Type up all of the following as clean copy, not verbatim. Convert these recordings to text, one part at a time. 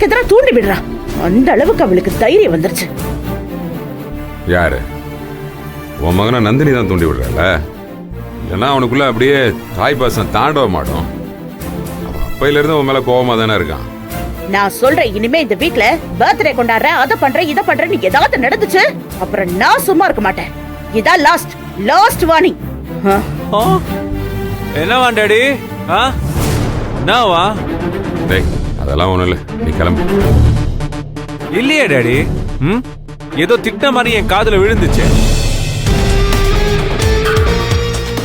எனக்கு எதிராக தூண்டி விடுறா. அந்த அளவுக்கு அவளுக்கு தைரியம் வந்துருச்சு. யாரு? உன் மகனை நந்தினி தான் தூண்டி விடுறாள். இல்லைன்னா அவனுக்குள்ள அப்படியே தாய் பாசம் தாண்டவ மாட்டோம். அப்பையில இருந்து உன் மேல கோவமா தானே இருக்கான். நான் சொல்றேன், இனிமே இந்த வீட்ல பர்த்டே கொண்டாடுறேன், அதை பண்றேன், இதை பண்றேன்னு ஏதாவது நடந்துச்சு அப்புறம் நான் சும்மா இருக்க மாட்டேன். இதான் லாஸ்ட் வார்னிங். என்னவா டாடி? என்னவா? டேய், அதெல்லாம் ஒண்ணும் இல்ல, நீ கிளம்பு. இல்லையே டாடி. ஏதோ திட்ட மாதிரி என் காதுல விழுந்துச்சு.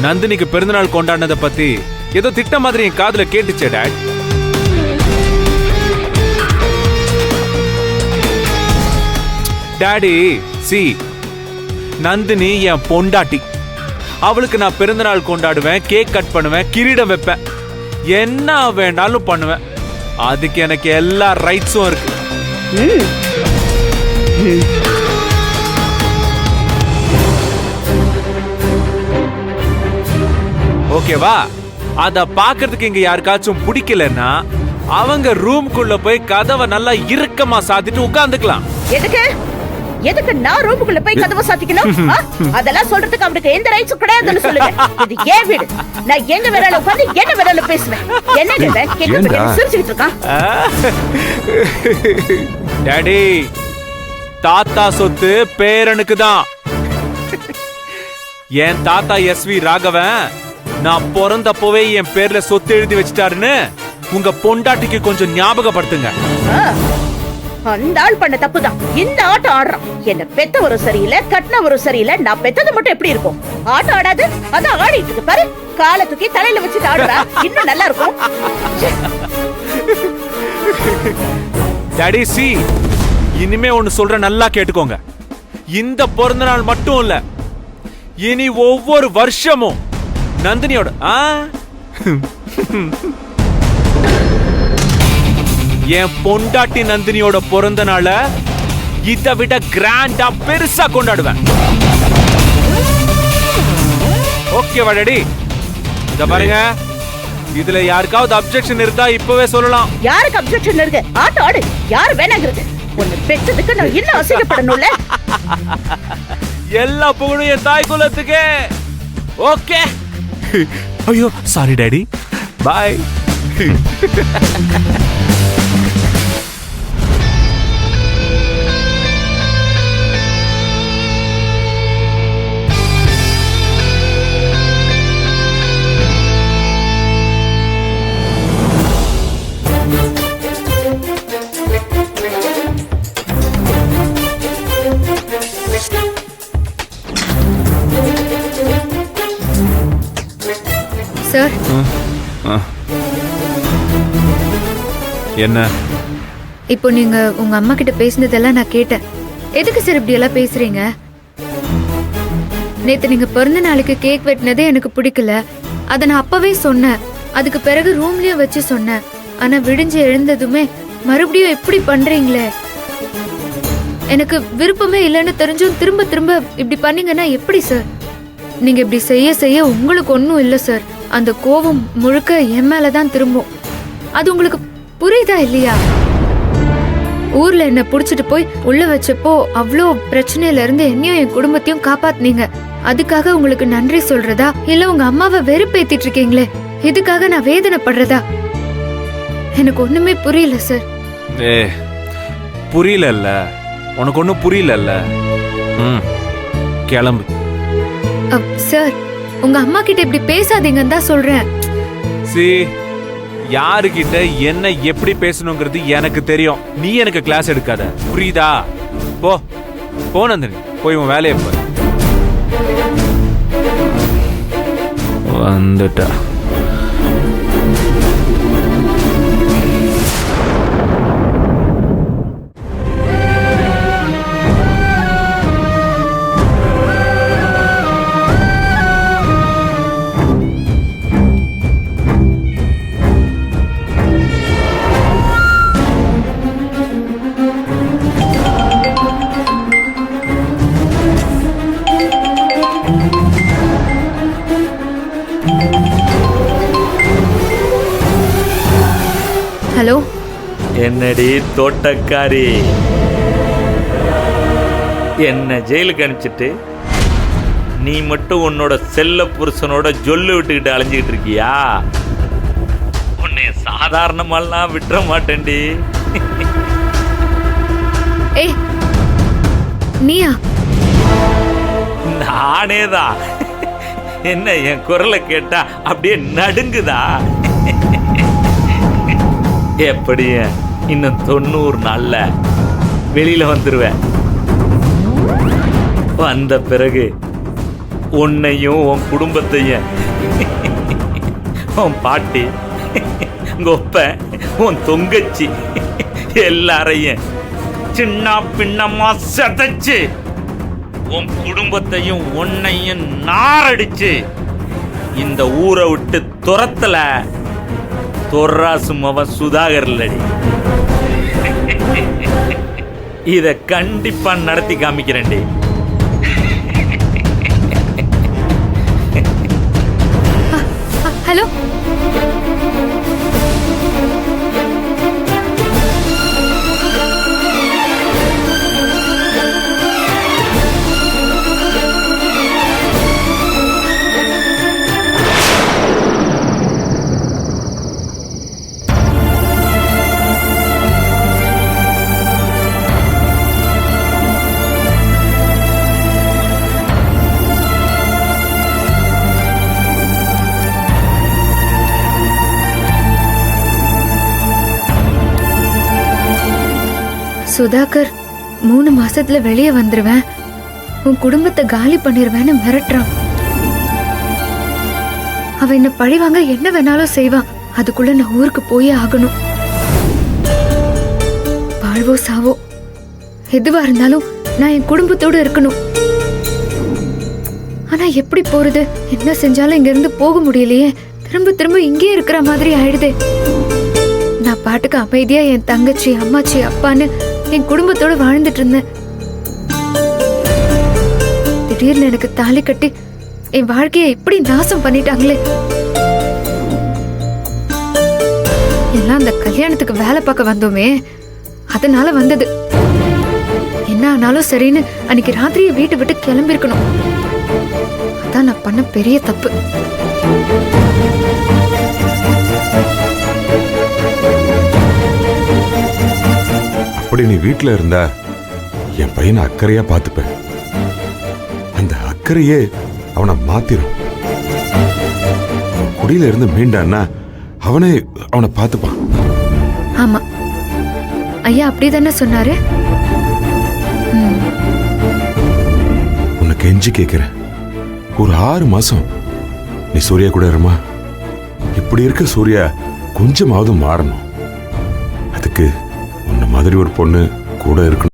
நந்தினிக்கு பிறந்தநாள் கொண்டாடினதை பத்தி ஏதோ திட்ட மாதிரி என் காதுல கேட்டுச்சே டாட். டாடி சி, நந்தினி என் பொண்டாட்டி. அவளுக்கு நான் பிறந்தநாள் கொண்டாடுவேன், கேக் கட் பண்ணுவேன், கிரீடம் வைப்பேன், என்ன வேண்டாலும் பண்ணுவேன். அதுக்கு எனக்கு எல்லா ரைட்ஸும் இருக்கு. ஓகேவா? அத பாக்குறதுக்கு இங்க யாருக்காச்சும் பிடிக்கலன்னா அவங்க ரூம்குள்ள போய் கதவை நல்லா இறுக்கமா சாத்திட்டு உட்கார்ந்துக்கலாம். எதுக்கு நான் ரூமுக்குள்ள போய் கதவை சாத்திக்கணும்? அதெல்லாம் சொல்றதுக்கு அவனுக்கு எந்த ரைட்ஸும் கிடையாதுன்னு சொல்லுங்க. இது ஏன் வீடு, நான் எங்க வேணாலும் உட்கார்ந்து என்ன வேணாலும் பேசுவேன். என்ன சிரிச்சுக்கிட்டு இருக்கான்? டாடி, தாத்தா சொத்து பேரனுக்கு தான். என் தாத்தா எஸ்வி ராகவன் நான் பிறந்தப்பவே என் பேர்ல சொத்து எழுதி வச்சிட்டாருன்னு உங்க பொண்டாட்டிக்கு கொஞ்சம் ஞாபகப்படுத்துங்க. அந்த ஆள் பண்ண தப்புதான் இந்த ஆட்டம் ஆடுறான். என்ன பெத்தவரும் சரியில்லை, கட்டினவரும் சரியில்லை. நான் பெத்தது மட்டும் எப்படி இருக்கும்? ஆட்டம் ஆடாது, அதான் ஆடிட்டு இருக்கு பாரு. காலை தூக்கி தலையில வச்சுட்டு ஆடுறா, இன்னும் நல்லா இருக்கும். டாடி சி, இனிமே ஒன்னு சொல்ற, நல்லா கேட்டுக்கோங்க. இந்த பிறந்த நாள் மட்டும் இல்ல, இனி ஒவ்வொரு வருஷமும் நந்தினியோட என் பொண்டாட்டி நந்தினியோட பிறந்த நாள இதை விட கிராண்டா பெருசா கொண்டாடுவேன். ஓகேவா டாடி? இத பாருங்க, இதுல யாருக்காவது அப்செக்ஷன் இருந்தா இப்பவே சொல்லலாம். யாருக்கு அப்செக்ஷன் இருக்கு? ஆட்ட ஆடு, யாரு வேணாங்கிறது? ஒன்னு பெற்றதுக்கு நான் இன்னும் அசிங்கப்படணும்ல. எல்லா புகழும் என் தாய் குலத்துக்கு. ஓகே. ஐயோ சாரி டாடி, பாய். சார், என்ன? இப்போ நீங்க உங்க அம்மா கிட்ட பேசினதெல்லாம் நான் கேட்டேன். எதுக்கு சார் இப்படி எல்லாம் பேசுறீங்க? நேத்து நீங்க பிறந்த நாளைக்கு கேக் வெட்டினதே எனக்கு பிடிக்கல. அத நான் அப்பவே சொன்னேன். அதுக்கு பிறகு ரூம்லயும் வச்சு சொன்னேன். ஆனா விடிஞ்சு எழுந்ததுமே மறுபடியும் இப்படி பண்றீங்களே. எனக்கு விருப்பமே இல்லைன்னு தெரிஞ்சும் திரும்ப திரும்ப இப்படி பண்ணீங்கன்னா எப்படி சார்? நீங்க இப்படி செய்ய செய்ய உங்களுக்கு ஒன்னும் இல்ல சார். அந்த கோபம் முழுக்க என் மேலதான் திரும்பும். அது உங்களுக்கு புரியுதா இல்லையா? ஊர்ல என்ன புடிச்சிட்டு போய் உள்ள வச்சப்போ அவ்வளோ பிரச்சனையில இருந்து என்னையும் என் குடும்பத்தையும் காப்பாத்துனீங்க. அதுக்காக உங்களுக்கு நன்றி சொல்றதா, இல்ல உங்க அம்மாவை வெறுப்பேத்திட்டு இருக்கீங்களே இதுக்காக நான் வேதனைப்படுறதா? எனக்கு ஒண்ணுமே புரியல சார். புரியல, உனக்கு ஒண்ணும் புரியல. கிளம்பு. சார், உங்க அம்மா கிட்ட இப்படி பேசாதீங்கன்னு தான் சொல்றேன். சி, யாருகிட்ட என்ன எப்படி பேசணுங்கிறது எனக்கு தெரியும். நீ எனக்கு கிளாஸ் எடுக்காத, புரியுதா? போ நந்தினி, போய் உன் வேலையை பாரு. வந்துட்டா. என்னடி தோட்டக்காரி, என்ன ஜெயிலுக்கு அனுப்பிச்சிட்டு நீ மட்டும் உன்னோட செல்ல புருஷனோட ஜொல்லு விட்டுக்கிட்டு அலைஞ்சிக்கிட்டு இருக்கியா? உன்னை சாதாரணமாலாம் விட்டுற மாட்டேன்டி. ஏய் நீயா? நானேதான். என்ன என் குரலை கேட்டா அப்படியே நடுங்குதா? எப்படிய இன்னும் 90 நாள்ல வெளியில வந்துருவேன். வந்த பிறகு உன்னையும் உன் குடும்பத்தையும், உன் பாட்டி, உங்க ஒப்ப, உன் தொங்கச்சி எல்லாரையும் சின்ன பின்னமா சதைச்சு உன் குடும்பத்தையும் உன்னையும் நாரடிச்சு இந்த ஊரை விட்டு துரத்தல தொர்ராசுமவன் சுதாகர் இல்லடி. இத கண்டிப்பா நடத்தி காமிக்கிறேன்டி. ஹலோ, சுதாகர் 3 மாசத்துல வெளியே வந்துருவேன், உன் குடும்பத்தை காலி பண்ணிருவேன்னு மிரட்டுறான். அவன் என்ன பழிவாங்க என்ன வேணாலும் செய்வான். அதுக்குள்ள நான் ஊருக்கு போயே ஆகணும். வாழ்வோ சாவோ எதுவா இருந்தாலும் நான் என் குடும்பத்தோட இருக்கணும். ஆனா எப்படி போறது? என்ன செஞ்சாலும் இங்க இருந்து போக முடியலையே. திரும்ப திரும்ப இங்கே இருக்கிற மாதிரி ஆயிடுதே. நான் பாட்டுக்கு அமைதியா என் தங்கச்சி, அம்மாச்சி, அப்பான்னு என் குடும்பத்தோட வாழ்ந்துட்டு இருந்தேன். திடீர்னு எனக்கு தாலி கட்டி என் வாழ்க்கையை இப்படி நாசம் பண்ணிட்டாங்களே. எல்லாம் அந்த கல்யாணத்துக்கு வேலை பார்க்க வந்தோமே, அதனால வந்தது. என்ன ஆனாலும் சரின்னு அன்னைக்கு ராத்திரியை வீட்டை விட்டு கிளம்பி இருக்கணும். அதான் நான் பண்ண பெரிய தப்பு. அப்படி நீ வீட்டுல இருந்தா என் பையனை அக்கறையா பார்த்துப்ப. அந்த அக்கறையே அவனை மாத்திரும். குடியில இருந்து மீண்டான்னா அவனே அவனை பார்த்துப்பான். ஆமா ஐயா, அப்படிதானே சொன்னாரு. உன்னை கெஞ்சி கேட்கிறேன், ஒரு 6 மாசம் நீ சூர்யா கூட இருமா. இப்படி இருக்க சூர்யா கொஞ்சமாவது மாறணும். அதுக்கு உன்ன மாதிரி ஒரு பொண்ணு கூட இருக்கணும்.